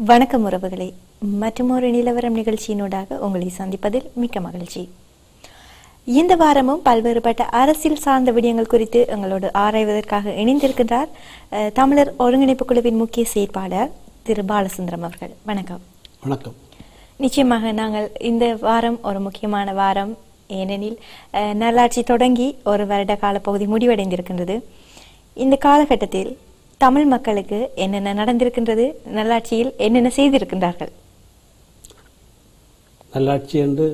வணக்கம் உறவுகளே, மற்றுமொரு நிலவரம் நிகழ்ச்சியினூடாக உங்களை சந்திப்பதில் மிக்க மகிழ்ச்சி. இந்த வாரமும் பல்வேறுபட்ட அரசியல் சார்ந்த விடயங்கள் குறித்து எங்களோடு ஆராய்வதற்காக இணைந்திருக்கின்றார் தமிழர் ஒருங்கிணைப்பு குழுவின் முக்கிய செயற்பாளர் திரு பாலசுந்தரம் அவர்கள். வணக்கம். வணக்கம். நிச்சயமாக நாங்கள் இந்த வாரம் ஒரு முக்கியமான வாரம். ஏனெனில் நல்லாட்சி தொடங்கி ஒரு வருட கால பகுதி முடிவடைந்திருக்கின்றது. இந்த காலகட்டத்தில் தமிழ் மக்களுக்கு என்னென்ன நடந்திருக்கின்றது, நல்லாட்சியில் என்னென்ன செய்திருக்கின்றார்கள்? நல்லாட்சி என்று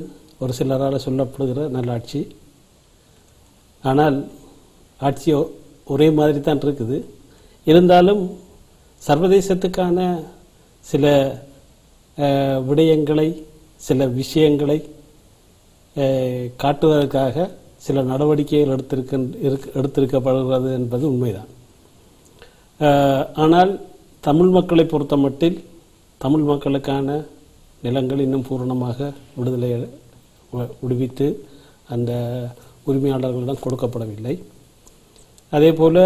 ஒரு சிலரால் சொல்லப்படுகிற நல்லாட்சி, ஆனால் ஆட்சி ஒரே மாதிரி தான் இருக்குது. இருந்தாலும் சர்வதேசத்துக்கான சில விடயங்களை, சில விஷயங்களை காட்டுவதற்காக சில நடவடிக்கைகள் எடுத்திருக்கப்படுகிறது என்பது உண்மைதான். ஆனால் தமிழ் மக்களை பொறுத்த மட்டில் தமிழ் மக்களுக்கான நிலங்கள் இன்னும் பூரணமாக விடுவித்து அந்த உரிமையாளர்களிடம் கொடுக்கப்படவில்லை. அதே போல்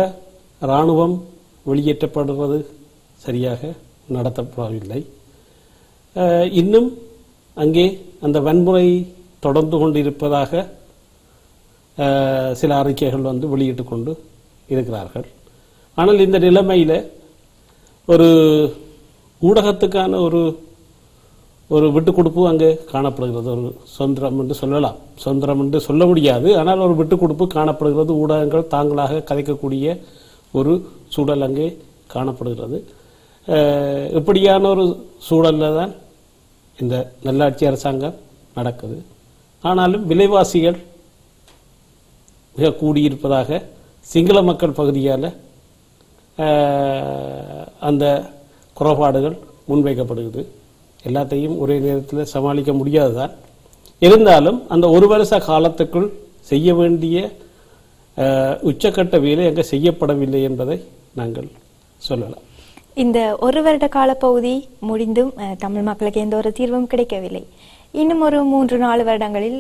இராணுவம் வெளியேற்றப்படுவது சரியாக நடத்தப்படவில்லை. இன்னும் அங்கே அந்த வன்முறை தொடர்ந்து கொண்டிருப்பதாக சில அறிக்கைகள் வெளியிட்டு கொண்டு இருக்கிறார்கள். ஆனால் இந்த நிலைமையில் ஒரு ஊடகத்துக்கான ஒரு விட்டுக் கொடுப்பு அங்கே காணப்படுகிறது. ஒரு சுதந்திரம் என்று சொல்லலாம், சுதந்திரம் என்று சொல்ல முடியாது, ஆனால் ஒரு விட்டுக் கொடுப்பு காணப்படுகிறது. ஊடகங்கள் தாங்களாக கதைக்கக்கூடிய ஒரு சூழல் அங்கே காணப்படுகிறது. இப்படியான ஒரு சூழலில் தான் இந்த நல்லாட்சி அரசாங்கம் நடக்குது. ஆனாலும் விலைவாசிகள் மிக கூடியிருப்பதாக சிங்கள மக்கள் பகுதியால் அந்த குறைபாடுகள் முன்வைக்கப்படுகிறது. எல்லாத்தையும் ஒரே நேரத்தில் சமாளிக்க முடியாதுதான். இருந்தாலும் அந்த ஒரு வருஷ காலத்துக்குள் செய்ய வேண்டிய உச்சக்கட்ட வேலை அங்கே செய்யப்படவில்லை என்பதை நாங்கள் சொல்லலாம். இந்த ஒரு வருட கால பகுதி முடிந்தும் தமிழ் மக்களுக்கு எந்த ஒரு தீர்வும் கிடைக்கவில்லை. இன்னும் ஒரு 3-4 வருடங்களில்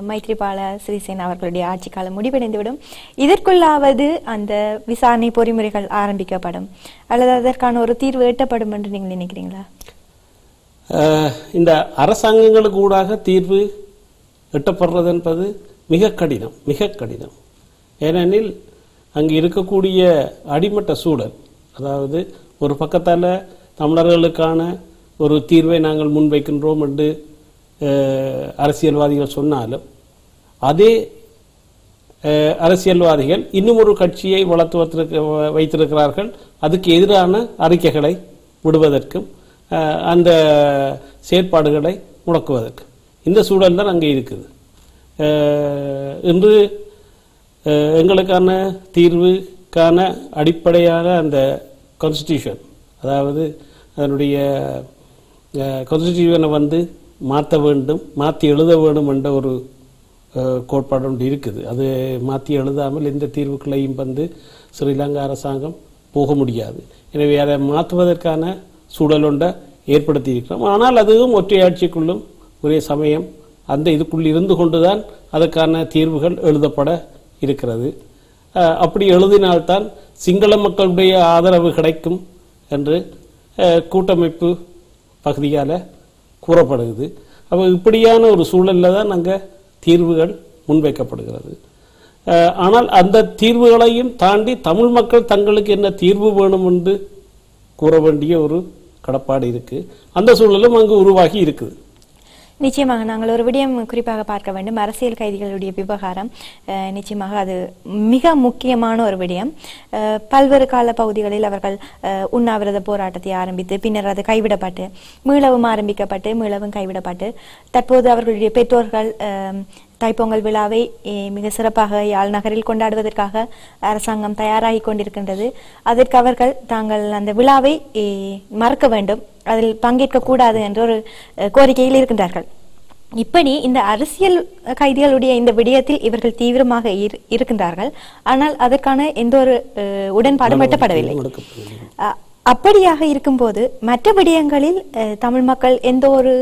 மைத்ரிபால சிறிசேனா அவர்களுடைய ஆட்சி காலம் முடிவடைந்துவிடும். இதற்குள்ளாவது அந்த விசாரணை பொறிமுறைகள் ஆரம்பிக்கப்படும் அல்லது அதற்கான ஒரு தீர்வு எட்டப்படும் என்று நீங்கள் நினைக்கிறீங்களா? இந்த அரசாங்கங்களுக்கு ஊடாக தீர்வு எட்டப்படுறது என்பது மிக கடினம், மிக கடினம். ஏனெனில் அங்கு இருக்கக்கூடிய அடிமட்ட சூழல், அதாவது ஒரு பக்கத்தால் தமிழர்களுக்கான ஒரு தீர்வை நாங்கள் முன்வைக்கின்றோம் என்று அரசியல்வாதிகள் சொன்னாலும், அதே அரசியல்வாதிகள் இன்னும் ஒரு கட்சியை வளர்த்து வைத்திருக்கிறார்கள். அதுக்கு எதிரான அறிக்கைகளை விடுவதற்கும் அந்த செயற்பாடுகளை முடக்குவதற்கு இந்த சூழல் தான் அங்கே இருக்குது. இன்று எங்களுக்கான தீர்வுக்கான அடிப்படையான அந்த கான்ஸ்டிடியூஷன், அதாவது அதனுடைய கான்ஸ்டிடியூஷனை மாற்ற வேண்டும், மாற்றி எழுத வேண்டும் என்ற ஒரு கோட்பாடு ஒன்று இருக்குது. அது மாற்றி எழுதாமல் எந்த தீர்வுகளையும் ஸ்ரீலங்கா அரசாங்கம் போக முடியாது. எனவே அதை மாற்றுவதற்கான சூழல் ஒன்றை ஏற்படுத்தி இருக்கிறோம். ஆனால் அதுவும் ஒற்றையாட்சிக்குள்ளும் ஒரே சமயம் அந்த இதுக்குள் இருந்து கொண்டுதான் அதற்கான தீர்வுகள் எழுதப்பட இருக்கிறது. அப்படி எழுதினால்தான் சிங்கள மக்களுடைய ஆதரவு கிடைக்கும் என்று கூட்டமைப்பு பகுதியால் கூறப்படுகிறது. அப்போ இப்படியான ஒரு சூழலில் தான் அங்கே தீர்வுகள் முன்வைக்கப்படுகிறது. ஆனால் அந்த தீர்வுகளையும் தாண்டி தமிழ் மக்கள் தங்களுக்கு என்ன தீர்வு வேணும் என்று கூற வேண்டிய ஒரு கடப்பாடு இருக்கு. அந்த சூழலும் அங்கு உருவாகி இருக்குது. நிச்சயமாக நாங்கள் ஒரு விடயம் குறிப்பாக பார்க்க வேண்டும். அரசியல் கைதிகளுடைய விவகாரம் நிச்சயமாக அது மிக முக்கியமான ஒரு விடயம். பல்வேறு கால பகுதிகளில் அவர்கள் உண்ணாவிரத போராட்டத்தை ஆரம்பித்து பின்னர் அது கைவிடப்பட்டு மீளவும் ஆரம்பிக்கப்பட்டு மீளவும் கைவிடப்பட்டு தற்போது அவர்களுடைய பெற்றோர்கள் தைப்பொங்கல் விழாவை மிக சிறப்பாக யாழ் நகரில் கொண்டாடுவதற்காக அரசாங்கம் தயாராகி கொண்டிருக்கின்றது. அதற்கு அவர்கள் தாங்கள் அந்த விழாவை மறக்க வேண்டும், அதில் பங்கேற்க கூடாது என்ற ஒரு கோரிக்கையில் இருக்கின்றார்கள். இப்படி இந்த அரசியல் கைதிகளுடைய இந்த விடயத்தில் இவர்கள் தீவிரமாக இருக்கின்றார்கள். ஆனால் அதற்கான எந்த ஒரு உடன்பாடும் எட்டப்படவில்லை. அப்படியாக இருக்கும்போது மற்ற விடயங்களில் தமிழ் மக்கள் எந்த ஒரு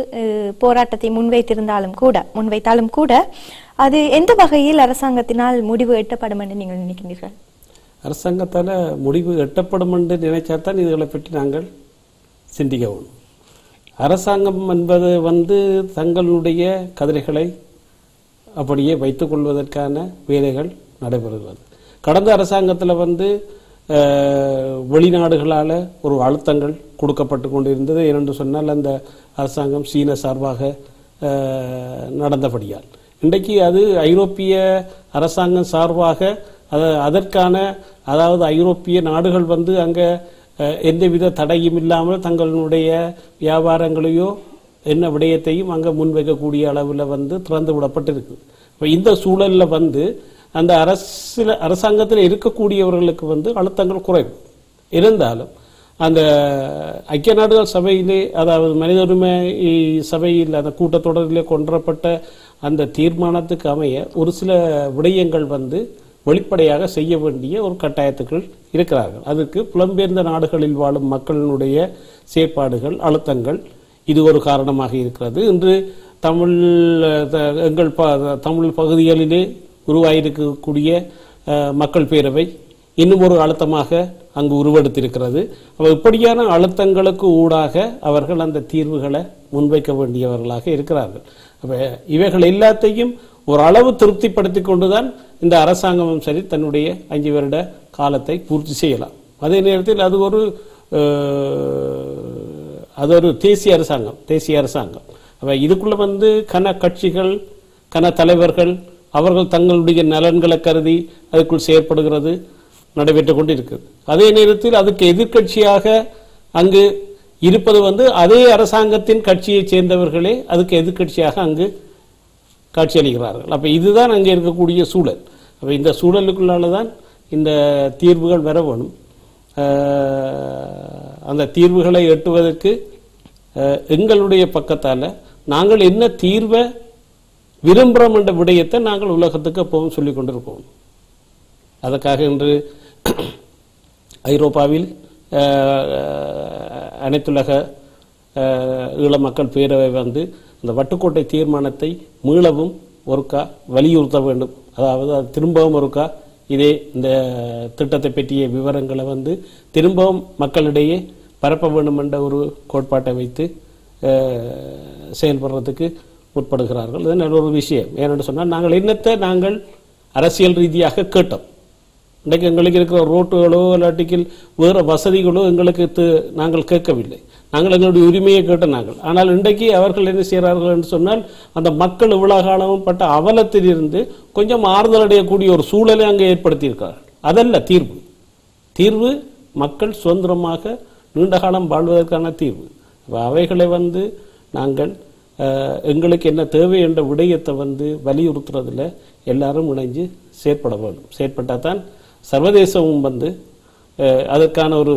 போராட்டத்தை முன்வைத்தாலும் கூட அது எந்த வகையில் அரசாங்கத்தினால் முடிவு எட்டப்படும் என்று நீங்கள் நினைக்கிறீர்கள்? அரசாங்கத்தால் முடிவு எட்டப்படும் என்று நினைச்சாதான் இதுகளை பற்றி நாங்கள் சிந்திக்கவும். அரசாங்கம் என்பது வந்து தங்களுடைய கதிரைகளை அப்படியே வைத்துக் கொள்வதற்கான வேலைகள் நடைபெறுகிறது. கடந்த அரசாங்கத்தில் வந்து வெளிநாடுகளால் ஒரு அழுத்தங்கள் கொடுக்கப்பட்டு கொண்டிருந்தது. ஏனென்று சொன்னால் அந்த அரசாங்கம் சீன சார்பாக நடந்தபடியால் இன்றைக்கு அது ஐரோப்பிய அரசாங்கம் சார்பாக அதற்கான அதாவது ஐரோப்பிய நாடுகள் வந்து அங்கே எந்தவித தடையும் இல்லாமல் தங்களுடைய வியாபாரங்களையோ என்ன விடயத்தையும் அங்கே முன்வைக்கக்கூடிய அளவில் வந்து திறந்து விடப்பட்டிருக்கு. இப்போ இந்த சூழலில் வந்து அந்த அரசாங்கத்தில் இருக்கக்கூடியவர்களுக்கு வந்து அழுத்தங்கள் குறைவு இருந்தாலும் அந்த ஐக்கிய நாடுகள் சபையிலே அதாவது மனித உரிமை சபையில் அந்த கூட்டத்தொடரிலே கொண்டுவரப்பட்ட அந்த தீர்மானத்துக்கு அமைய ஒரு சில விடயங்கள் வந்து வெளிப்படையாக செய்ய வேண்டிய ஒரு கட்டாயத்துக்குள் இருக்கிறார்கள். அதுக்கு புலம்பெயர்ந்த நாடுகளில் வாழும் மக்களினுடைய செயற்பாடுகள் அழுத்தங்கள் இது ஒரு காரணமாக இருக்கிறது. இன்று எங்கள் தமிழ் பகுதிகளிலே உருவாயிருக்கக்கூடிய மக்கள் பேரவை இன்னும் ஒரு அழுத்தமாக அங்கு உருவெடுத்திருக்கிறது. இப்படியான அழுத்தங்களுக்கு ஊடாக அவர்கள் அந்த தீர்வுகளை முன்வைக்க வேண்டியவர்களாக இருக்கிறார்கள். இவைகள் எல்லாத்தையும் ஒரு அளவு திருப்திப்படுத்தி கொண்டுதான் இந்த அரசாங்கமும் சரி தன்னுடைய 5 வருட காலத்தை பூர்த்தி செய்யலாம். அதே நேரத்தில் அது ஒரு தேசிய அரசாங்கம். இதுக்குள்ள வந்து கன கட்சிகள் கன தலைவர்கள் அவர்கள் தங்களுடைய நலன்களை கருதி அதுக்குள் செயற்படுகிறது நடைபெற்றுக் கொண்டிருக்கிறது. அதே நேரத்தில் அதுக்கு எதிர்கட்சியாக அங்கு இருப்பது வந்து அதே அரசாங்கத்தின் கட்சியை சேர்ந்தவர்களே அதுக்கு எதிர்கட்சியாக அங்கு காட்சியளிக்கிறார்கள். இதுதான் அங்கே இருக்கக்கூடிய சூழல். இந்த சூழலுக்குள்ளால்தான் இந்த தீர்வுகள் வர வேணும். அந்த தீர்வுகளை எட்டுவதற்கு எங்களுடைய பக்கத்தால் நாங்கள் என்ன தீர்வை விரும்புகிறோம் என்ற விடயத்தை நாங்கள் உலகத்துக்கு எப்பவும் சொல்லிக் கொண்டிருக்கோம். அதற்காக இன்று ஐரோப்பாவில் அனைத்துலக ஈழ மக்கள் பேரவை வந்து இந்த வட்டுக்கோட்டை தீர்மானத்தை மீளவும் ஒருக்கா வலியுறுத்த வேண்டும். அதாவது அது திரும்பவும் ஒருக்கா இந்த திட்டத்தை பற்றிய விவரங்களை வந்து திரும்பவும் மக்களிடையே பரப்ப வேண்டும் என்ற ஒரு கோட்பாட்டை வைத்து செயல்படுறதுக்கு முற்படுகிறார்கள். இது நல்ல ஒரு விஷயம். ஏனென்று சொன்னால் நாங்கள் அரசியல் ரீதியாக கேட்டோம். இன்றைக்கு எங்களுக்கு இருக்கிற ரோட்டுகளோ இல்லாட்டிக்கில் வேறு வசதிகளோ எங்களுக்கு நாங்கள் கேட்கவில்லை. நாங்கள் எங்களுடைய உரிமையை கேட்ட ஆனால் இன்றைக்கு அவர்கள் என்ன செய்கிறார்கள் என்று சொன்னால் அந்த மக்கள் இவ்வளவு காலமும் பட்ட அவலத்திலிருந்து கொஞ்சம் ஆறுதல் அடையக்கூடிய ஒரு சூழலை அங்கே ஏற்படுத்தியிருக்கிறார்கள். அதல்ல தீர்வு மக்கள் சுதந்திரமாக நீண்ட காலம் வாழ்வதற்கான தீர்வு. அவைகளை வந்து நாங்கள் எங்களுக்கு என்ன தேவை என்ற விடயத்தை வந்து வலியுறுத்துறதுல எல்லாரும் இணைஞ்சு செயற்பட வேண்டும். செயற்பட்டால் தான் சர்வதேசமும் வந்து அதற்கான ஒரு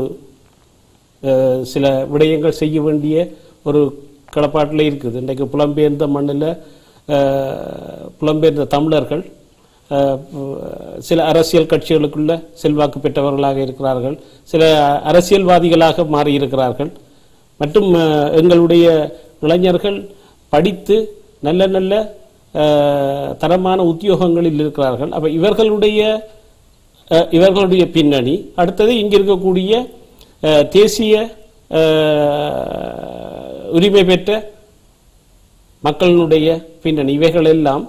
சில விடயங்கள் செய்ய வேண்டிய ஒரு கடப்பாட்டில் இருக்குது. இன்றைக்கு புலம்பெயர்ந்த மண்ணில் புலம்பெயர்ந்த தமிழர்கள் சில அரசியல் கட்சிகளுக்குள்ள செல்வாக்கு பெற்றவர்களாக இருக்கிறார்கள். சில அரசியல்வாதிகளாக மாறியிருக்கிறார்கள். மற்றும் எங்களுடைய இளைஞர்கள் படித்து நல்ல நல்ல தரமான உத்தியோகங்களில் இருக்கிறார்கள். அப்போ இவர்களுடைய பின்னணி அடுத்தது இங்கே இருக்கக்கூடிய தேசிய உரிமை பெற்ற மக்களினுடைய பின்னணி இவைகள் எல்லாம்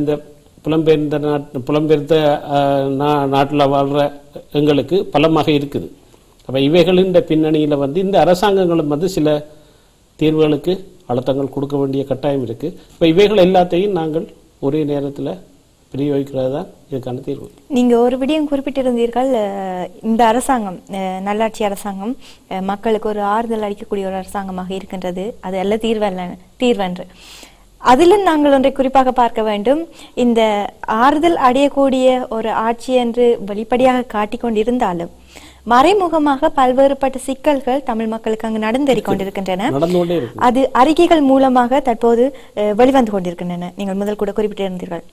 இந்த புலம்பெயர்ந்த நாட்டில் வாழ்கிற எங்களுக்கு பலமாக இருக்குது. அப்போ இவைகளின் பின்னணியில் வந்து இந்த அரசாங்கங்களும் வந்து சில தீர்வுகளுக்கு அழுத்தங்கள் கொடுக்க வேண்டிய கட்டாயம் இருக்குது. இப்போ இவைகள் எல்லாத்தையும் நாங்கள் ஒரே நேரத்தில் பிரயோகிக்கிறது தான் இதுக்கான தீர்வு. நீங்கள் ஒரு விடயம் குறிப்பிட்டிருந்தீர்கள், இந்த அரசாங்கம் நல்லாட்சி அரசாங்கம் மக்களுக்கு ஒரு ஆறுதல் அளிக்கக்கூடிய ஒரு அரசாங்கமாக இருக்கின்றது, அது அல்ல தீர்வென்று. அதிலும் நாங்கள் ஒன்றை குறிப்பாக பார்க்க வேண்டும். இந்த ஆறுதல் அடையக்கூடிய ஒரு ஆட்சி என்று வெளிப்படையாக காட்டிக்கொண்டிருந்தாலும் மறைமுகமாக பல்வேறுபட்ட சிக்கல்கள் தமிழ் மக்களுக்கு அங்கு நடந்தேறி கொண்டிருக்கின்றன. அது அறிக்கைகள் மூலமாக தற்போது வெளிவந்து கொண்டிருக்கின்றன. நீங்கள் முதல் கூட குறிப்பிட்டிருந்தீர்கள்.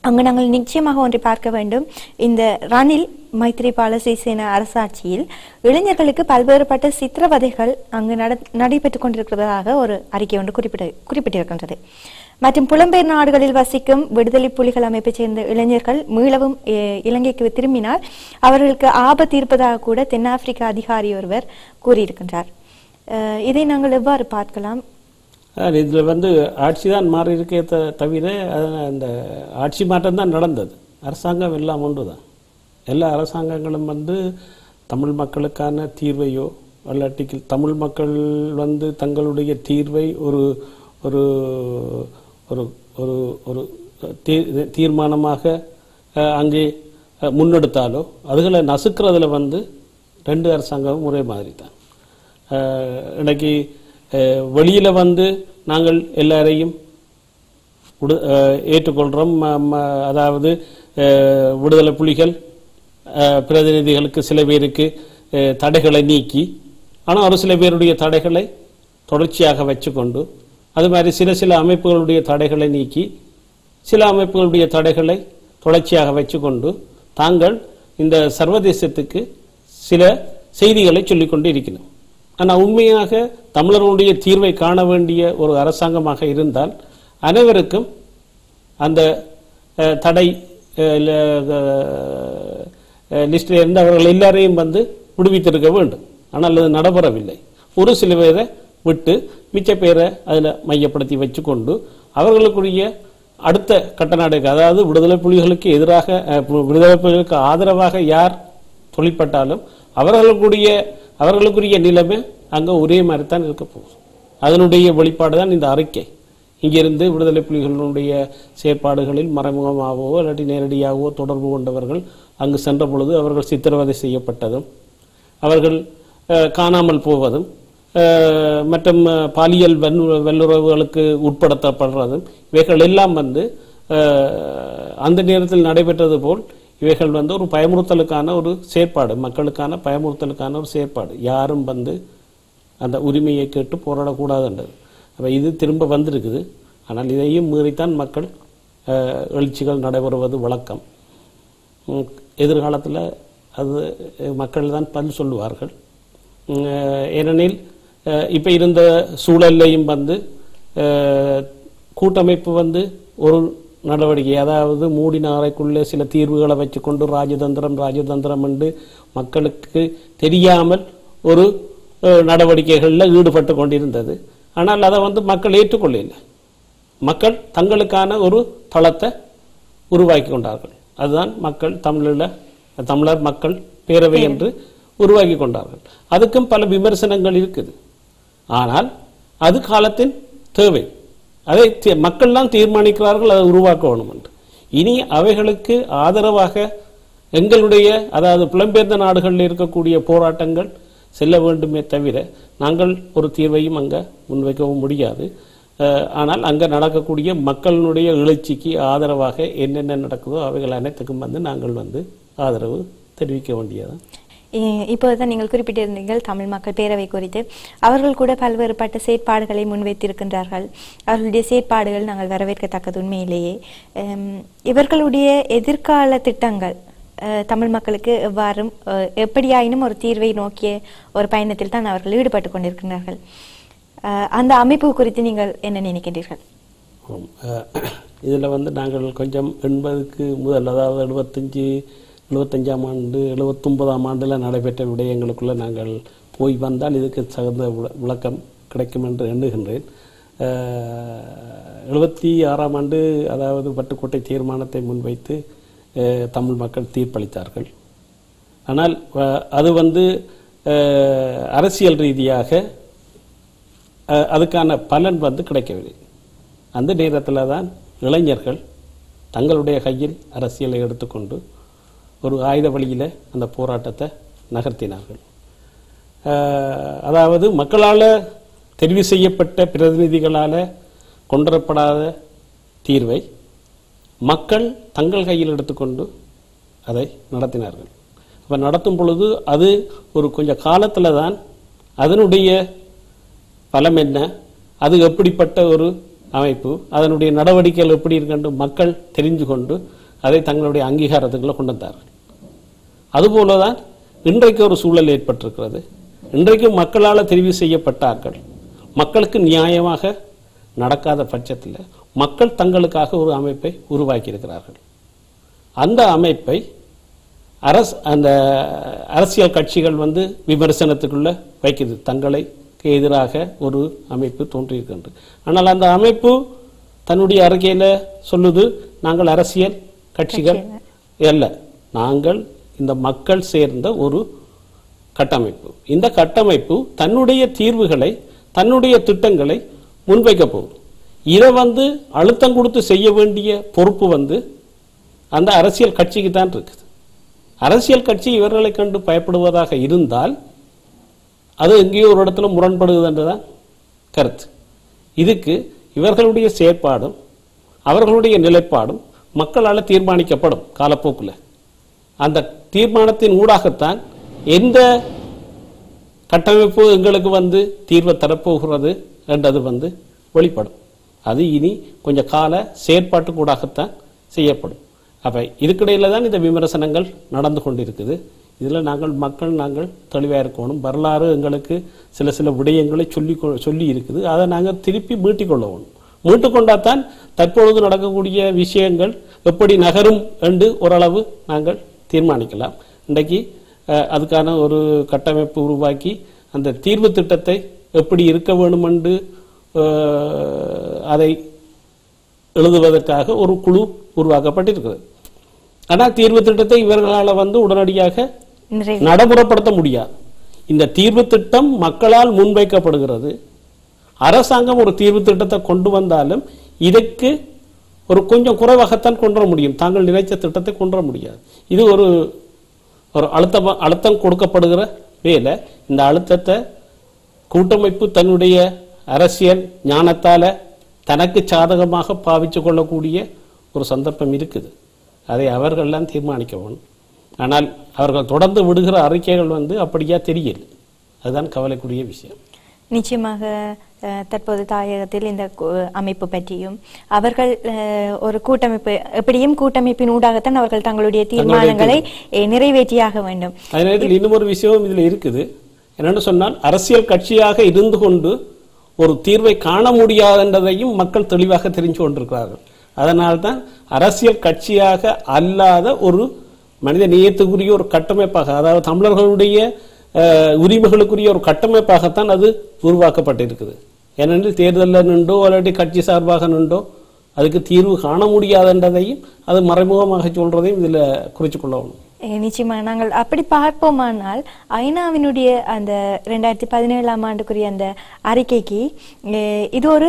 அங்கு நாங்கள் நிச்சயமாக ஒன்றை பார்க்க வேண்டும். இந்த ரணில் மைத்ரிபால சிறிசேன அரசாட்சியில் இளைஞர்களுக்கு பல்வேறுபட்ட சித்திரவதைகள் அங்கு நடைபெற்றுக் கொண்டிருக்கிறதாக ஒரு அறிக்கை ஒன்று குறிப்பிட்டிருக்கின்றது. மற்றும் புலம்பெயர் நாடுகளில் வசிக்கும் விடுதலை புலிகள் அமைப்பை சேர்ந்த இளைஞர்கள் மீளவும் இலங்கைக்கு திரும்பினால் அவர்களுக்கு ஆபத்து இருப்பதாக கூட தென்னாப்பிரிக்க அதிகாரி ஒருவர் கூறியிருக்கின்றார். இதை நாங்கள் எவ்வாறு பார்க்கலாம்? இதில் வந்து ஆட்சி தான் மாறி இருக்கே தவிர அந்த ஆட்சி மாற்றம் தான் நடந்தது. அரசாங்கம் எல்லாம் ஒன்று தான். எல்லா அரசாங்கங்களும் வந்து தமிழ் மக்களுக்கான தீர்வையோ அல்லாட்டிக்கு தமிழ் மக்கள் வந்து தங்களுடைய தீர்வை ஒரு ஒரு ஒரு ஒரு ஒரு தீர்மானமாக அங்கே முன்னெடுத்தாலோ அதுகளை நசுக்கிறதுல வந்து ரெண்டு அரசாங்கமும் ஒரே மாதிரி தான். இன்னைக்கு வெளியில் வந்து நாங்கள் எல்லாரையும் ஏற்றுக்கொள்கிறோம். அதாவது விடுதலை புலிகள் பிரதிநிதிகளுக்கு சில பேருக்கு தடைகளை நீக்கி, ஆனால் ஒரு சில பேருடைய தடைகளை தொடர்ச்சியாக வச்சுக்கொண்டு, அது மாதிரி சில அமைப்புகளுடைய தடைகளை நீக்கி சில அமைப்புகளுடைய தடைகளை தொடர்ச்சியாக வச்சுக்கொண்டு தாங்கள் இந்த சர்வதேசத்துக்கு சில செய்திகளை சொல்லிக்கொண்டு இருக்கிறோம். ஆனால் உண்மையாக தமிழர்களுடைய தீர்வை காண வேண்டிய ஒரு அரசாங்கமாக இருந்தால் அனைவருக்கும் அந்த தடை லிஸ்டில் இருந்து அவர்கள் எல்லாரையும் வந்து விடுவித்திருக்க வேண்டும். ஆனால் அது நடைபெறவில்லை. ஒரு சில பேரை விட்டு மிச்ச பேரை அதில் மையப்படுத்தி வச்சுக்கொண்டு அவர்களுக்குரிய அடுத்த கட்ட நடவடிக்கை, அதாவது விடுதலை புலிகளுக்கு எதிராக விடுதலை புலிகளுக்கு ஆதரவாக யார் தொழிற்பட்டாலும் அவர்களுக்குரிய நிலைமை அங்கே ஒரே மாதிரி தான் இருக்க போகுது. அதனுடைய வெளிப்பாடு தான் இந்த அறிக்கை. இங்கிருந்து விடுதலை புலிகளுடைய செயற்பாடுகளில் மறைமுகமாகவோ இல்லாட்டி நேரடியாகவோ தொடர்பு கொண்டவர்கள் அங்கு சென்ற பொழுது அவர்கள் சித்திரவதை செய்யப்பட்டதும், அவர்கள் காணாமல் போவதும், மற்றும் பாலியல் வல்லுறவுகளுக்கு உட்படுத்தப்படுறதும், இவைகள் எல்லாம் வந்து அந்த நேரத்தில் நடைபெற்றது போல் இவைகள் வந்து ஒரு பயமுறுத்தலுக்கான ஒரு செயற்பாடு, மக்களுக்கான பயமுறுத்தலுக்கான ஒரு செயற்பாடு. யாரும் வந்து அந்த உரிமையை கேட்டு போராடக்கூடாதுன்றது. அப்போ இது திரும்ப வந்திருக்குது. ஆனால் இதையும் மீறித்தான் மக்கள் எழுச்சிகள் நடைபெறுவது வழக்கம். எதிர்காலத்தில் அது மக்கள் தான் பதில் சொல்லுவார்கள். ஏனெனில் இப்போ இருந்த சூழல்லையும் வந்து கூட்டமைப்பு வந்து ஒரு நடவடிக்கை, அதாவது மூடின அறைக்குள்ளே சில தீர்வுகளை வச்சுக்கொண்டு ராஜதந்திரம் என்று மக்களுக்கு தெரியாமல் ஒரு நடவடிக்கைகளில் ஈடுபட்டு கொண்டிருந்தது. ஆனால் அதை வந்து மக்கள் ஏற்றுக்கொள்ளவில்லை. மக்கள் தங்களுக்கான ஒரு தளத்தை உருவாக்கி கொண்டார்கள். அதுதான் மக்கள் தமிழர் மக்கள் பேரவை என்று உருவாக்கி கொண்டார்கள். அதுக்கும் பல விமர்சனங்கள் இருக்குது. ஆனால் அது காலத்தின் தேவை. அதை மக்கள் தான் தீர்மானிக்கிறார்கள், அதை உருவாக்க வேணும் என்று. இனி அவைகளுக்கு ஆதரவாக எங்களுடைய, அதாவது புலம்பெயர்ந்த நாடுகளில் இருக்கக்கூடிய போராட்டங்கள் செல்ல வேண்டுமே தவிர நாங்கள் ஒரு தீர்வையும் அங்கே முன்வைக்கவும் முடியாது. ஆனால் அங்கே நடக்கக்கூடிய மக்களுடைய எழுச்சிக்கு ஆதரவாக என்னென்ன நடக்குதோ அவைகள் அனைத்துக்கும் வந்து நாங்கள் வந்து ஆதரவு தெரிவிக்க வேண்டியதான். இப்போதுதான் நீங்கள் குறிப்பிட்டிருந்தீர்கள் தமிழ் மக்கள் பேரவை குறித்து. அவர்கள் கூட பல்வேறுபட்ட செயற்பாடுகளை முன்வைத்திருக்கின்றார்கள். அவர்களுடைய செயற்பாடுகள் நாங்கள் வரவேற்கத்தக்கது உண்மையிலேயே. இவர்களுடைய எதிர்கால திட்டங்கள் தமிழ் மக்களுக்கு எவ்வாறும் எப்படியாயினும் ஒரு தீர்வை நோக்கிய ஒரு பயணத்தில் தான் அவர்கள் ஈடுபட்டு கொண்டிருக்கிறார்கள். அந்த அமைப்பு குறித்து நீங்கள் என்ன நினைக்கின்றீர்கள்? இதில் வந்து நாங்கள் கொஞ்சம் 80க்கு முதல், அதாவது 75ஆம் ஆண்டு 79ஆம் ஆண்டில் நடைபெற்ற விடயங்களுக்குள்ளே நாங்கள் போய் வந்தால் இதுக்கு தகுந்த விளக்கம் கிடைக்கும் என்று எண்ணுகின்றேன். 76ஆம் ஆண்டு, அதாவது பட்டுக்கோட்டை தீர்மானத்தை முன்வைத்து தமிழ் மக்கள் தீர்ப்பளித்தார்கள். ஆனால் அது வந்து அரசியல் ரீதியாக அதுக்கான பலன் வந்து கிடைக்கவில்லை. அந்த நேரத்தில் தான் இளைஞர்கள் தங்களுடைய கையில் அரசியலை எடுத்துக்கொண்டு ஒரு ஆயுத வழியில் அந்த போராட்டத்தை நகர்த்தினார்கள். அதாவது மக்களால் தெரிவு செய்யப்பட்ட பிரதிநிதிகளால் கொண்டுவரப்படாத தீர்வை மக்கள் தங்கள் கையில் எடுத்துக்கொண்டு அதை நடத்தினார்கள். அப்போ நடத்தும் பொழுது அது ஒரு கொஞ்சம் காலத்தில் தான் அதனுடைய பலம் என்ன, அது எப்படிப்பட்ட ஒரு அமைப்பு, அதனுடைய நடவடிக்கைகள் எப்படி இருக்கின்ற மக்கள் தெரிஞ்சு கொண்டு அதை தங்களுடைய அங்கீகாரத்துக்குள்ள கொண்டு வந்தார்கள். அதுபோல தான் இன்றைக்கு ஒரு சூழல் ஏற்பட்டிருக்கிறது. இன்றைக்கும் மக்களால் தெரிவு செய்யப்பட்ட ஆட்கள் மக்களுக்கு நியாயமாக நடக்காத பட்சத்தில் மக்கள் தங்களுக்காக ஒரு அமைப்பை உருவாக்கி இருக்கிறார்கள். அந்த அமைப்பை அந்த அரசியல் கட்சிகள் வந்து விமர்சனத்துக்குள்ள வைக்குது. தங்களுக்கு எதிராக ஒரு அமைப்பு தோன்றியிருக்கின்றது. ஆனால் அந்த அமைப்பு தன்னுடைய அறிக்கையில் சொல்லுது, நாங்கள் அரசியல் கட்சிகள் அல்ல, நாங்கள் இந்த மக்கள் சேர்ந்த ஒரு கட்டமைப்பு. இந்த கட்டமைப்பு தன்னுடைய தீர்வுகளை தன்னுடைய திட்டங்களை முன்வைக்க போகுது. இதை அழுத்தம் கொடுத்து செய்ய வேண்டிய பொறுப்பு அந்த அரசியல் கட்சிக்கு தான் இருக்குது. அரசியல் கட்சி இவர்களை கண்டு பயப்படுவதாக இருந்தால் அது எங்கேயோ ஒரு இடத்துல முரண்படுகிறது என்றுதான் கருத்து. இதுக்கு இவர்களுடைய செயற்பாடும் அவர்களுடைய நிலைப்பாடும் மக்களால் தீர்மானிக்கப்படும் காலப்போக்கில். அந்த தீர்மானத்தின் ஊடாகத்தான் எந்த கட்டமைப்பு எங்களுக்கு தீர்வை தரப்போகிறது என்றது வெளிப்படும். அது இனி கொஞ்சம் கால செயற்பாட்டுக்கு ஊடாகத்தான் செய்யப்படும். அப்போ இதுக்கிடையில் தான் இந்த விமர்சனங்கள் நடந்து கொண்டிருக்குது. இதில் நாங்கள் தெளிவாக இருக்கணும். வரலாறு எங்களுக்கு சில விடயங்களை சொல்லி இருக்குது. அதை நாங்கள் திருப்பி மீட்டிக்கொள்ளணும். மீட்டுக்கொண்டால்தான் தற்பொழுது நடக்கக்கூடிய விஷயங்கள் எப்படி நகரும் என்று ஓரளவு நாங்கள் தீர்மானிக்கலாம். இன்றைக்கு அதுக்கான ஒரு கட்டமைப்பு உருவாக்கி அந்த தீர்வு திட்டத்தை எப்படி இருக்க வேண்டும் என்று அதை எழுதுவதற்காக ஒரு குழு உருவாக்கப்பட்டிருக்கிறது. ஆனால் தீர்வு திட்டத்தை இவர்களால் உடனடியாக நடைமுறைப்படுத்த முடியாது. இந்த தீர்வு திட்டம் மக்களால் முன்வைக்கப்படுகிறது. அரசாங்கம் ஒரு தீர்வு திட்டத்தை கொண்டு வந்தாலும் இதற்கு ஒரு கொஞ்சம் குறைவாகத்தான் கொண்டு வர முடியும். தாங்கள் நினைச்ச திட்டத்தை கொண்டு வர முடியாது. இது ஒரு அழுத்தம் கொடுக்கப்படுகிற வேலை. இந்த அழுத்தத்தை கூட்டமைப்பு தன்னுடைய அரசியல் ஞானத்தால தனக்கு சாதகமாக பாவிச்சு கொள்ளக்கூடிய ஒரு சந்தர்ப்பம் இருக்குது. அதை அவர்கள்லாம் தீர்மானிக்க வேணும். ஆனால் அவர்கள் தொடர்ந்து விடுகிற அறிக்கைகள் அப்படியா தெரியல. அதுதான் கவலைக்குரிய விஷயம். நிச்சயமாக தற்போது தாயகத்தில் இந்த அமைப்பு பற்றியும் அவர்கள் ஒரு கூட்டமைப்பு எப்படியும் கூட்டமைப்பின் ஊடாகத்தான் அவர்கள் தங்களுடைய தீர்மானங்களை நிறைவேற்றியாக வேண்டும். அதே நேரத்தில் இன்னும் ஒரு விஷயம் இதுல இருக்குது. என்னென்னு சொன்னால், அரசியல் கட்சியாக இருந்து கொண்டு ஒரு தீர்வை காண முடியாதென்றதையும் மக்கள் தெளிவாக தெரிஞ்சு கொண்டிருக்கிறார்கள். அதனால்தான் அரசியல் கட்சியாக அல்லாத ஒரு மனித நேயத்துக்குரிய ஒரு கட்டமைப்பாக, அதாவது தமிழர்களுடைய உரிமைகளுக்குரிய ஒரு கட்டமைப்பாகத்தான் அது உருவாக்கப்பட்டிருக்குது. ஏனெனில் தேர்தலில் நின்றோ அல்லது கட்சி சார்பாக நின்றோ அதுக்கு தீர்வு காண முடியாதென்றதையும் அது மறைமுகமாக சொல்றதையும் இதில் குறிச்சு கொள்ளணும். நிச்சயமா நாங்கள் அப்படி பார்ப்போமானால் ஐநாவினுடைய அந்த 2017 ஆண்டுக்குரிய அந்த அறிக்கைக்கு இது ஒரு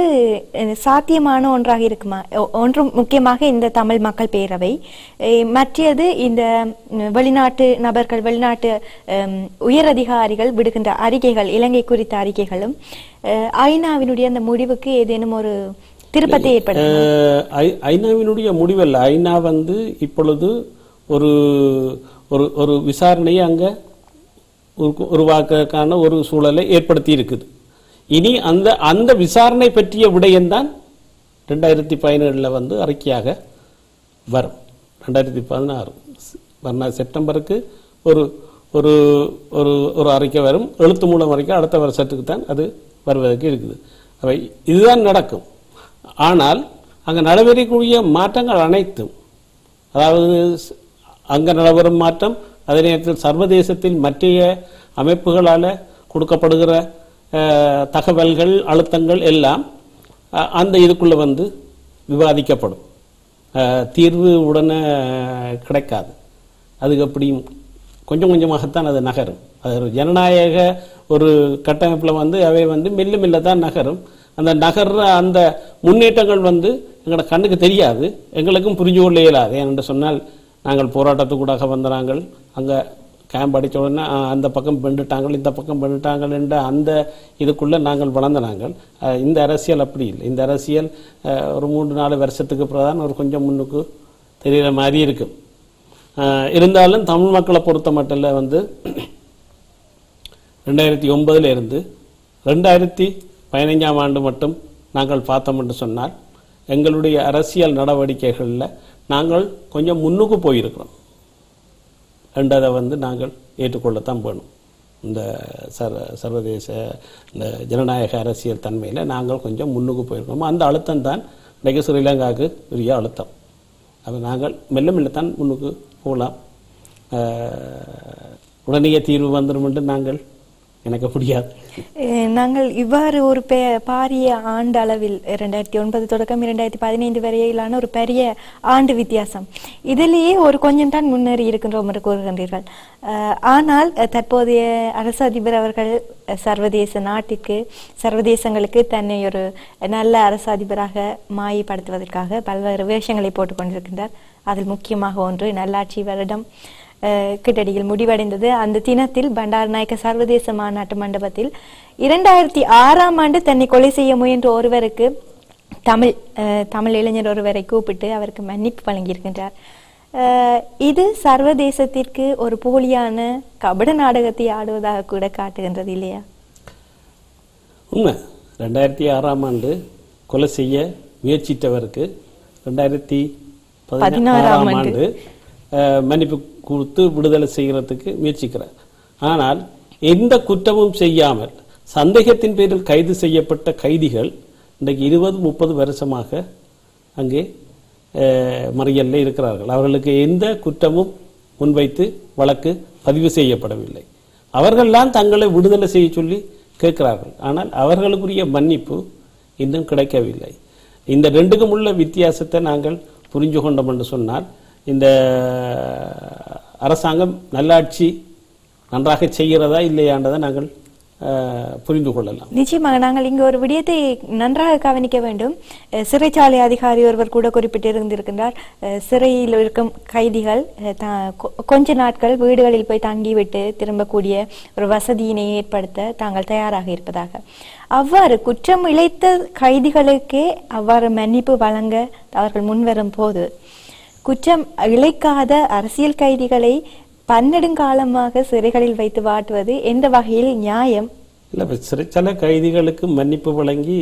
சாத்தியமான ஒன்றாக இருக்குமா? ஒன்று முக்கியமாக இந்த தமிழ் மக்கள் பேரவை, மற்றது இந்த வெளிநாட்டு நபர்கள், வெளிநாட்டு உயர் அதிகாரிகள் விடுகின்ற அறிக்கைகள், இலங்கை குறித்த அறிக்கைகளும் ஐநாவினுடைய அந்த முடிவுக்கு ஏதேனும் ஒரு திருப்பத்தை ஏற்படும்? ஐநாவினுடைய முடிவல்ல. ஐநா இப்பொழுது ஒரு ஒரு விசாரணையை அங்க உருவாக்கான ஒரு சூழலை ஏற்படுத்தி இருக்குது. இனி அந்த விசாரணை பற்றிய விடயம்தான் 2017 அறிக்கையாக வரும். 2016 செப்டம்பருக்கு ஒரு ஒரு ஒரு அறிக்கை வரும். எழுத்து மூலம் அறிக்கை அடுத்த வருஷத்துக்கு தான் அது வருவதற்கு இருக்குது. அவை இதுதான் நடக்கும். ஆனால் அங்க நடைபெறக்கூடிய மாற்றங்கள் அனைத்தும், அதாவது அங்க நடைபெறும் மாற்றம், அதே நேரத்தில் சர்வதேசத்தில் மற்ற அமைப்புகளால் கொடுக்கப்படுகிற தகவல்கள், அழுத்தங்கள் எல்லாம் அந்த இதுக்குள்ள விவாதிக்கப்படும். தீர்வு உடனே கிடைக்காது. அதுக்கு அப்படியும் கொஞ்சம் கொஞ்சமாகத்தான் அது நகரும். அது ஒரு ஜனநாயக ஒரு கட்டமைப்பில் அவை மெல்ல மெல்ல தான் நகரும். அந்த நகர்ற அந்த முன்னேற்றங்கள் எங்களோட கண்ணுக்கு தெரியாது, எங்களுக்கும் புரிஞ்சு கொள்ள இயலாது. ஏனென்று சொன்னால், நாங்கள் போராட்டத்துக்கூடாக வந்த நாங்கள் அங்கே கேம்ப் அடித்த உடனே அந்த பக்கம் பெண்டுட்டாங்க, இந்த பக்கம் பெண்டுட்டாங்கள் என்ற அந்த இதுக்குள்ளே நாங்கள் வளர்ந்த நாங்கள். இந்த அரசியல் அப்படி இல்லை. இந்த அரசியல் ஒரு 3-4 வருஷத்துக்கு பிறகு ஒரு கொஞ்சம் முன்னுக்கு தெரிகிற மாதிரி இருக்கும். இருந்தாலும் தமிழ் மக்களை பொறுத்த மட்டும் 2009 இருந்து 2015 ஆண்டு மட்டும் நாங்கள் பார்த்தோம் என்று சொன்னால், எங்களுடைய அரசியல் நடவடிக்கைகளில் நாங்கள் கொஞ்சம் முன்னுக்கு போயிருக்கிறோம் என்றதை நாங்கள் ஏற்றுக்கொள்ளத்தான் வேணும். இந்த சர்வதேச இந்த ஜனநாயக அரசியல் தன்மையில் நாங்கள் கொஞ்சம் முன்னுக்கு போயிருக்கோம். அந்த அழுத்தம் தான் இன்றைக்கு ஸ்ரீலங்காவுக்கு பெரிய அழுத்தம். அது நாங்கள் மெல்ல மெல்லத்தான் முன்னுக்கு போகலாம். உடனே தீர்வு வந்துடும் என்று நாங்கள் எனக்கு முடியாது. நாங்கள் இவ்வாறு ஒரு பாரிய ஆண்டு அளவில் 2009 தொடக்கம் 2015 வரையிலான ஒரு பெரிய ஆண்டு வித்தியாசம், இதிலேயே ஒரு கொஞ்சம் தான் முன்னேறி இருக்கின்றோம் என்று கூறுகின்றீர்கள். ஆனால் தற்போதைய அரசு அதிபர் அவர்கள் சர்வதேசங்களுக்கு தன்னை ஒரு நல்ல அரசு அதிபராக மாயப்படுத்துவதற்காக பல்வேறு வேஷங்களை போட்டுக் கொண்டிருக்கின்றார். அதில் முக்கியமாக ஒன்று நல்லாட்சி வருடம் கிட்டடியில் முடிவடைந்தது. அந்த தினத்தில் பண்டாரநாயக்க சர்வதேச மாநாட்டு மண்டபத்தில் 2006ஆம் ஆண்டு தன்னை கொலை செய்ய முயன்ற ஒருவருக்கு தமிழ் இளைஞர் ஒருவரை கூப்பிட்டு அவருக்கு மன்னிப்பு வழங்கியிருக்கின்றார். இது சர்வதேசத்திற்கு ஒரு போலியான கபட நாடகத்தை ஆடுவதாக கூட காட்டுகின்றது இல்லையா? உண்மை. 2006ஆம் ஆண்டு கொலை செய்ய முயற்சித்தவருக்கு 2016ஆம் ஆண்டு மன்னிப்பு கொடுத்து விடுதலை செய்கிறதுக்கு முயற்சிக்கிறார். ஆனால் எந்த குற்றமும் செய்யாமல் சந்தேகத்தின் பேரில் கைது செய்யப்பட்ட கைதிகள் இன்றைக்கு 20-30 வருஷமாக அங்கே மறியலில் இருக்கிறார்கள். அவர்களுக்கு எந்த குற்றமும் முன்வைத்து வழக்கு பதிவு செய்யப்படவில்லை. அவர்கள்தான் தங்களை விடுதலை செய்ய சொல்லி கேட்கிறார்கள். ஆனால் அவர்களுக்குரிய மன்னிப்பு இன்னும் கிடைக்கவில்லை. இந்த ரெண்டுக்கும் உள்ள வித்தியாசத்தை நாங்கள் புரிஞ்சு கொண்டோம் என்று சொன்னால், இந்த அரசாங்கம் நல்லாட்சி நன்றாக செய்கிறதா இல்லையாண்டதை நாங்கள் புரிந்து கொள்ளலாம். நிச்சயமாக நாங்கள் இங்கு ஒரு விடயத்தை நன்றாக கவனிக்க வேண்டும். சிறைச்சாலை அதிகாரி ஒருவர் கூட குறிப்பிட்டிருந்திருக்கின்றார், சிறையில் இருக்கும் கைதிகள் கொஞ்ச நாட்கள் வீடுகளில் போய் தங்கிவிட்டு திரும்பக்கூடிய ஒரு வசதியினை ஏற்படுத்த தாங்கள் தயாராக இருப்பதாக. அவ்வாறு குற்றம் இழைத்த கைதிகளுக்கே அவ்வாறு மன்னிப்பு வழங்க அவர்கள் முன்வரும் போது, குற்றம் இழைக்காத அரசியல் கைதிகளை பன்னெடுங்காலமாக சிறைகளில் வைத்து வாட்டுவது எந்த வகையில் நியாயம்? இல்லை, சிறைச்சாலை கைதிகளுக்கு மன்னிப்பு வழங்கி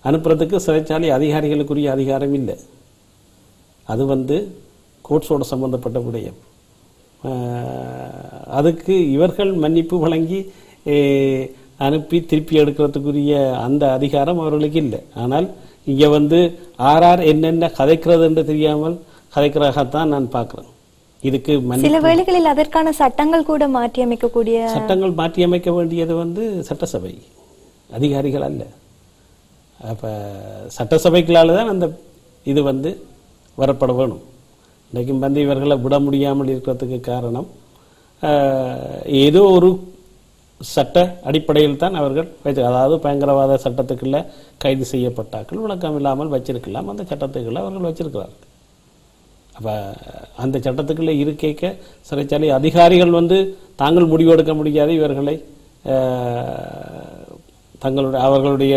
அனுப்புறதுக்கு சிறைச்சாலை அதிகாரிகளுக்குரிய அதிகாரம் இல்லை. அது கோர்ட்ஸோட சம்பந்தப்பட்ட விடயம். அதுக்கு இவர்கள் மன்னிப்பு வழங்கி அனுப்பி திருப்பி எடுக்கிறதுக்குரிய அந்த அதிகாரம் அவர்களுக்கு இல்லை. ஆனால் இங்கே ஆர் என்னென்ன கதைக்கிறது என்று தெரியாமல் கதைக்கிறதாகத்தான் நான் பார்க்குறேன். இதுக்கு சில வேளைகளில் அதற்கான சட்டங்கள் கூட மாற்றி அமைக்கக்கூடிய சட்டங்கள் மாற்றி அமைக்க வேண்டியது சட்டசபை அதிகாரிகள் அல்ல. அப்போ சட்டசபைகளால் தான் அந்த இது வரப்பட வேணும். இன்றைக்கும் இவர்களை விட முடியாமல் இருக்கிறதுக்கு காரணம் ஏதோ ஒரு சட்ட அடிப்படையில் தான் அவர்கள் அதாவது பயங்கரவாத சட்டத்துக்குள்ள கைது செய்யப்பட்டார்கள் விளக்கம் இல்லாமல் வச்சிருக்கலாம். அந்த சட்டத்துக்குள்ள அவர்கள் வச்சிருக்கிறார்கள். அப்போ அந்த சட்டத்துக்குள்ளே இருக்க சிறைச்சாலை அதிகாரிகள் தாங்கள் முடிவெடுக்க முடியாது. இவர்களை அவர்களுடைய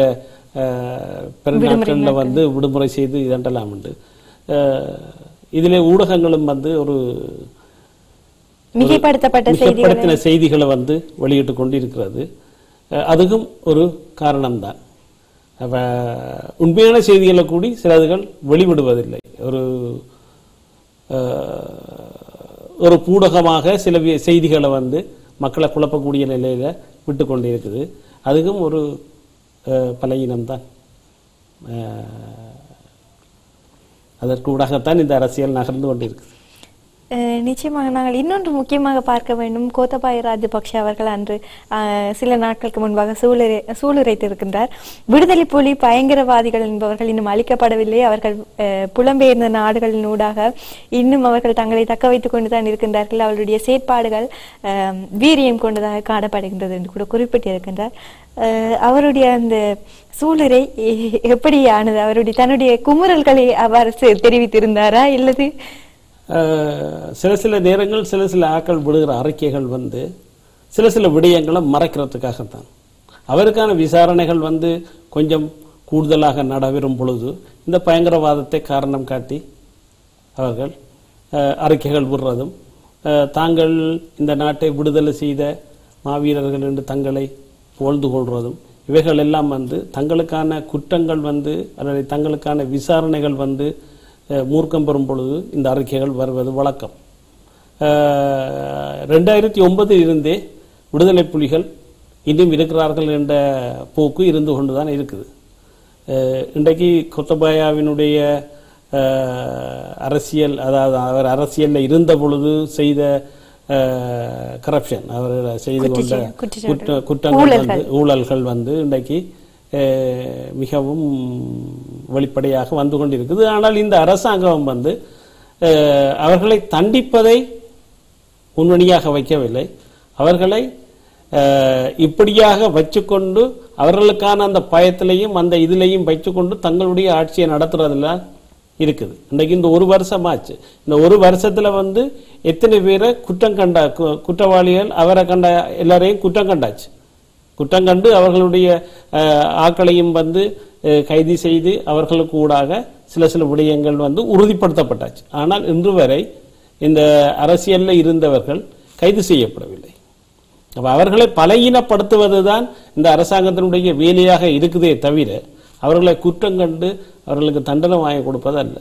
பெருநாட்களில் விடுமுறை செய்து இதெல்லாம் உண்டு. இதில் ஊடகங்களும் ஒரு மிகப்படுத்தின செய்திகளை வெளியிட்டு கொண்டு இருக்கிறது. அதுக்கும் ஒரு காரணம்தான். அப்போ உண்மையான செய்திகளை கூடி சிலதுகள் வெளிவிடுவதில்லை. ஒரு ஊடகமாக சில செய்திகளை மக்களை குழப்பக்கூடிய நிலையில விட்டு கொண்டு இருக்குது. அதுக்கும் ஒரு பலவீனம்தான். அதற்கு ஊடாகத்தான் இந்த அரசியல் நகர்ந்து கொண்டிருக்குது. நிச்சயமாக நாங்கள் இன்னொன்று முக்கியமாக பார்க்க வேண்டும். கோத்தபாய ராஜபக்ஷ அவர்கள் அன்று சில நாட்களுக்கு முன்பாக சூளுரைத்திருக்கின்றார். விடுதலை புலி பயங்கரவாதிகள் என்பவர்கள் இன்னும் அழிக்கப்படவில்லை, அவர்கள் புலம்பெயர்ந்த நாடுகளின் ஊடாக இன்னும் அவர்கள் தங்களை தக்க வைத்துக் கொண்டுதான் இருக்கின்றார்கள், அவருடைய செயற்பாடுகள் வீரியம் கொண்டதாக காணப்படுகின்றது என்று கூட குறிப்பிட்டிருக்கின்றார். அவருடைய அந்த சூளுரை எப்படியானது? அவருடைய தன்னுடைய குமுறல்களை அவ்வாறு தெரிவித்திருந்தாரா இல்லது சில நேரங்கள் சில ஆக்கள் விடுகிற அறிக்கைகள் சில விடயங்களை மறைக்கிறதுக்காகத்தான். அவருக்கான விசாரணைகள் கொஞ்சம் கூடுதலாக நடைபெறும் பொழுது இந்த பயங்கரவாதத்தை காரணம் காட்டி அவர்கள் அறிக்கைகள் விடுறதும், தாங்கள் இந்த நாட்டை விடுதலை செய்த மாவீரர்கள் என்று தங்களை புகழ்ந்து கொள்வதும், இவைகள் எல்லாம் தங்களுக்கான குற்றங்கள் அல்லது தங்களுக்கான விசாரணைகள் மூர்க்கம் பெறும் பொழுது இந்த அறிக்கைகள் வருவது வழக்கம். 2009 இருந்தே விடுதலை புலிகள் இன்னும் இருக்கிறார்கள் என்ற போக்கு இருந்து கொண்டுதான் இருக்குது. இன்றைக்கு கோத்தபாயாவினுடைய அரசியல், அதாவது அவர் அரசியலில் இருந்த பொழுது செய்த கரப்ஷன் அவர்கள் செய்து கொண்ட குற்றங்கள் வந்து ஊழல்கள் வந்து இன்றைக்கு மிகவும் வெளிப்படையாக வந்து கொண்டிருக்குது. ஆனால் இந்த அரசாங்கம் வந்து அவர்களை தண்டிப்பதை முன்வணியாக வைக்கவில்லை. அவர்களை இப்படியாக வச்சுக்கொண்டு அவர்களுக்கான அந்த பயத்திலையும் அந்த இதிலையும் வச்சுக்கொண்டு தங்களுடைய ஆட்சியை நடத்துறதுல இருக்குது. இன்றைக்கு இந்த ஒரு வருஷம் ஆச்சு. இந்த ஒரு வருஷத்துல வந்து எத்தனை பேரை குற்றவாளிகள் அவரை கண்ட எல்லாரையும் குற்றம் கண்டாச்சு. குற்றம் கண்டு அவர்களுடைய ஆட்களையும் வந்து கைது செய்து அவர்களுக்கு ஊடாக சில விடயங்கள் வந்து உறுதிப்படுத்தப்பட்டாச்சு. ஆனால் இன்று வரை இந்த அரசியல்ல இருந்தவர்கள் கைது செய்யப்படவில்லை. அப்ப அவர்களை பலகீனப்படுத்துவதுதான் இந்த அரசாங்கத்தினுடைய வேலையாக இருக்குதே தவிர அவர்களை குற்றம் கண்டு அவர்களுக்கு தண்டனை வாங்கி கொடுப்பதல்ல.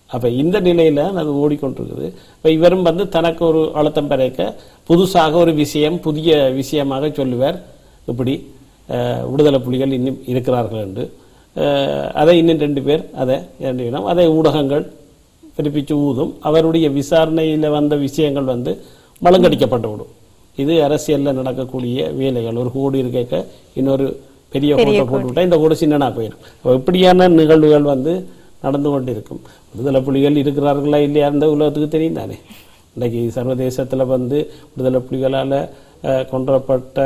அப்ப இந்த நிலையில அது ஓடிக்கொண்டிருக்குது. இப்ப இவரும் வந்து தனக்கு ஒரு அழுத்தம் பறைக்க புதுசாக ஒரு விஷயம் புதிய விஷயமாக சொல்லுவார். இப்படி விடுதலை புலிகள் இன்னும் இருக்கிறார்கள் என்று அதை இன்னும் 2 பேர் அதை ஊடகங்கள் பிறப்பிச்சு ஊதும். அவருடைய விசாரணையில வந்த விஷயங்கள் வந்து மலங்கடிக்கப்பட்டு விடும். இது அரசியல்ல நடக்கக்கூடிய வேலைகள். ஒரு கோடு இருக்க இன்னொரு பெரிய கோட்டை போட்டு விட்டா இந்த கோடு சின்னனா போயிடும். இப்படியான நிகழ்வுகள் வந்து நடந்து கொண்டிருக்கும். விடுதலை புலிகள் இருக்கிறார்களா இல்லையா இந்த உலகத்துக்கு தெரியும் தானே. இன்றைக்கு சர்வதேசத்துல வந்து விடுதலை புலிகளால கொன்றப்பட்ட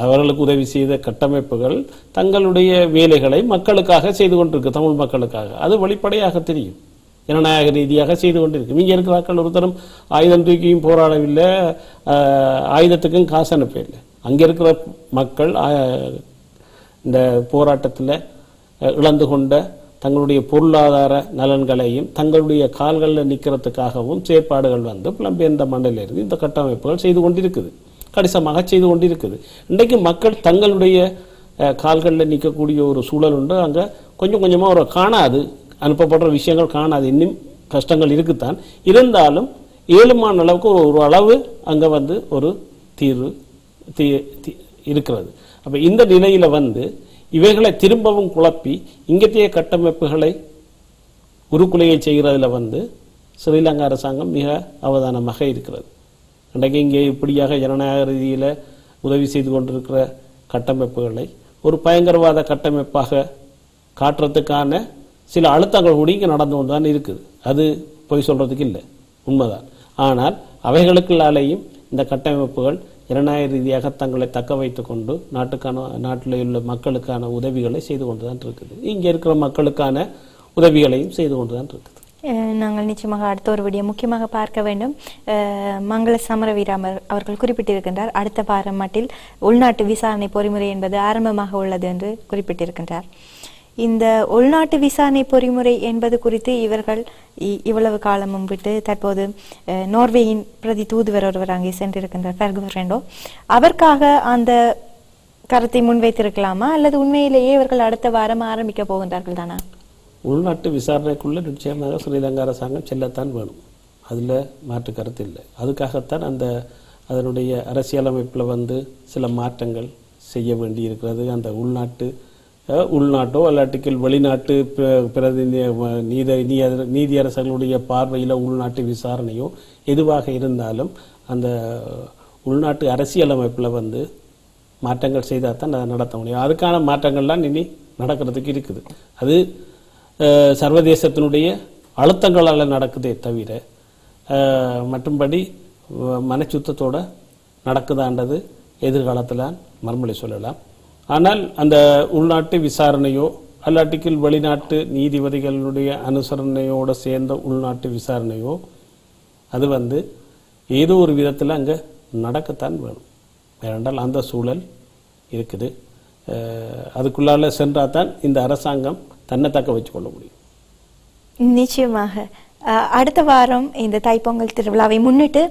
அவர்களுக்கு உதவி செய்த கட்டமைப்புகள் தங்களுடைய வேலைகளை மக்களுக்காக செய்து கொண்டிருக்கு, தமிழ் மக்களுக்காக. அது வெளிப்படையாக தெரியும். ஜனநாயக ரீதியாக செய்து கொண்டிருக்கு. இங்கே இருக்கிறார்கள் ஒருத்தரும் ஆயுதம் தூக்கியும் போராடவில்லை, ஆயுதத்துக்கும் காசு அனுப்பவில்லை. அங்கே இருக்கிற மக்கள் இந்த போராட்டத்தில் இழந்து கொண்ட தங்களுடைய பொருளாதார நலன்களையும் தங்களுடைய கால்களில் நிற்கிறதுக்காகவும் செயற்பாடுகள் வந்து புலம்பெயர்ந்த மண்ணிலிருந்து இந்த கட்டமைப்புகள் செய்து கொண்டிருக்குது, கணிசமாக செய்து கொண்டிருக்குது. இன்றைக்கு மக்கள் தங்களுடைய கால்களில் நிற்கக்கூடிய ஒரு சூழல் உண்டு. அங்கே கொஞ்சம் கொஞ்சமாக ஒரு காணாது அனுப்பப்படுற விஷயங்கள் காணாது, இன்னும் கஷ்டங்கள் இருக்குத்தான். இருந்தாலும் ஏழுமான அளவுக்கு ஒரு அளவு அங்கே வந்து ஒரு தீர்வு இருக்கிறது. அப்போ இந்த நிலையில வந்து இவைகளை திரும்பவும் குழப்பி இங்கத்தைய கட்டமைப்புகளை உருக்குலையை செய்கிறதுல வந்து ஸ்ரீலங்கா அரசாங்கம் மிக அவதானமாக இருக்கிறது. இன்றைக்கு இங்கே இப்படியாக ஜனநாயக ரீதியில் உதவி செய்து கொண்டிருக்கிற கட்டமைப்புகளை ஒரு பயங்கரவாத கட்டமைப்பாக காட்டுறதுக்கான சில அழுத்தங்கள் கூட இங்கே நடந்து கொண்டு தான் இருக்குது. அது பொய் சொல்றதுக்கு இல்லை, உண்மைதான். ஆனால் அவைகளுக்குள்ளாலேயும் இந்த கட்டமைப்புகள் ஜனநாயக ரீதியாக தங்களை தக்க வைத்துக் கொண்டு நாட்டில் உள்ள மக்களுக்கான உதவிகளை செய்து கொண்டுதான் இருக்குது. இங்கே இருக்கிற மக்களுக்கான உதவிகளையும் செய்து கொண்டுதான் இருக்குது. நாங்கள் நிச்சயமாக அடுத்த ஒரு விடயம் முக்கியமாக பார்க்க வேண்டும். மங்கள சமரவீராமர் அவர்கள் குறிப்பிட்டிருக்கின்றார், அடுத்த வாரம் மட்டில் உள்நாட்டு விசாரணை பொறிமுறை என்பது ஆரம்பமாக உள்ளது என்று குறிப்பிட்டிருக்கின்றார். இந்த உள்நாட்டு விசாரணை பொறிமுறை என்பது குறித்து இவர்கள் இவ்வளவு காலமும் விட்டு தற்போது நோர்வேயின் பிரதி தூதுவர் ஒருவர் அங்கே சென்றிருக்கின்றார், பெர்குவரெண்டோ. அவருக்காக அந்த கருத்தை முன்வைத்திருக்கலாமா அல்லது உண்மையிலேயே இவர்கள் அடுத்த வாரம் ஆரம்பிக்க போகின்றார்கள் தானா? உள்நாட்டு விசாரணைக்குள்ள நிச்சயமாக ஸ்ரீலங்கா அரசாங்கம் செல்லத்தான் வேணும், அதுல மாற்று கருத்து இல்லை. அதுக்காகத்தான் அதனுடைய அரசியலமைப்புல வந்து சில மாற்றங்கள் செய்ய வேண்டி இருக்கிறது. அந்த உள்நாட்டோ அல்லாட்டிக்கல் வெளிநாட்டு நீதியரசர்களுடைய பார்வையில் உள்நாட்டு விசாரணையோ எதுவாக இருந்தாலும் அந்த உள்நாட்டு அரசியலமைப்பில் வந்து மாற்றங்கள் செய்தால் தான் அதை நடத்த முடியும். அதுக்கான மாற்றங்கள்லாம் இனி நடக்கிறதுக்கு இருக்குது. அது சர்வதேசத்தினுடைய அழுத்தங்களால் நடக்குதே தவிர மற்றும்படி மனச்சுத்தத்தோடு நடக்குதான்றது எதிர்காலத்தில் மறுமொழி சொல்லலாம். ஆனால் அந்த உள்நாட்டு விசாரணையோ அல்லாட்டிக்கல் வெளிநாட்டு நீதிபதிகளுடைய அனுசரணையோடு சேர்ந்த உள்நாட்டு விசாரணையோ அது வந்து ஏதோ ஒரு விதத்தில் அங்கே நடக்கத்தான் வேணும். ஏனென்றால் அந்த சூழல் இருக்குது. அதுக்குள்ளால சென்றால் தான் இந்த அரசாங்கம் தன்னை தக்க வச்சு கொள்ள முடியும். நிச்சயமாக அடுத்த வாரம் இந்த தைப்பொங்கல் திருவிழாவை முன்னிட்டு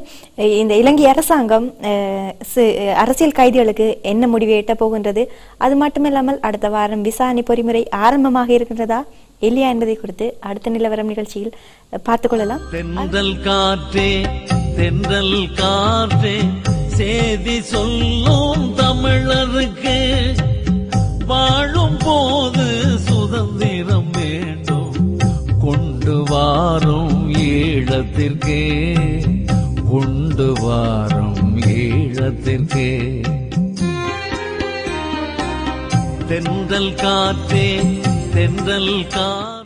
இந்த இலங்கை அரசாங்கம் அரசியல் கைதிகளுக்கு என்ன முடிவை எட்ட போகின்றது, அது மட்டுமில்லாமல் அடுத்த வாரம் விசாரணை பொறிமுறை ஆரம்பமாக இருக்கின்றதா இல்லையா என்பதை குறித்து அடுத்த நிலவரம் நிகழ்ச்சியில் பார்த்துக் கொள்ளலாம். தென்றல் காற்றே தென்றல் காற்றே சேதி சொல்லும் தமிழருக்கு வாழும் போது சுதந்திரம் வேண்டும் கொண்டு வாரும் ஈழத்திற்கே உண்டு வாரும் ஈழத்திற்கு. தென்றல் காற்றே தென்றல் காற்றே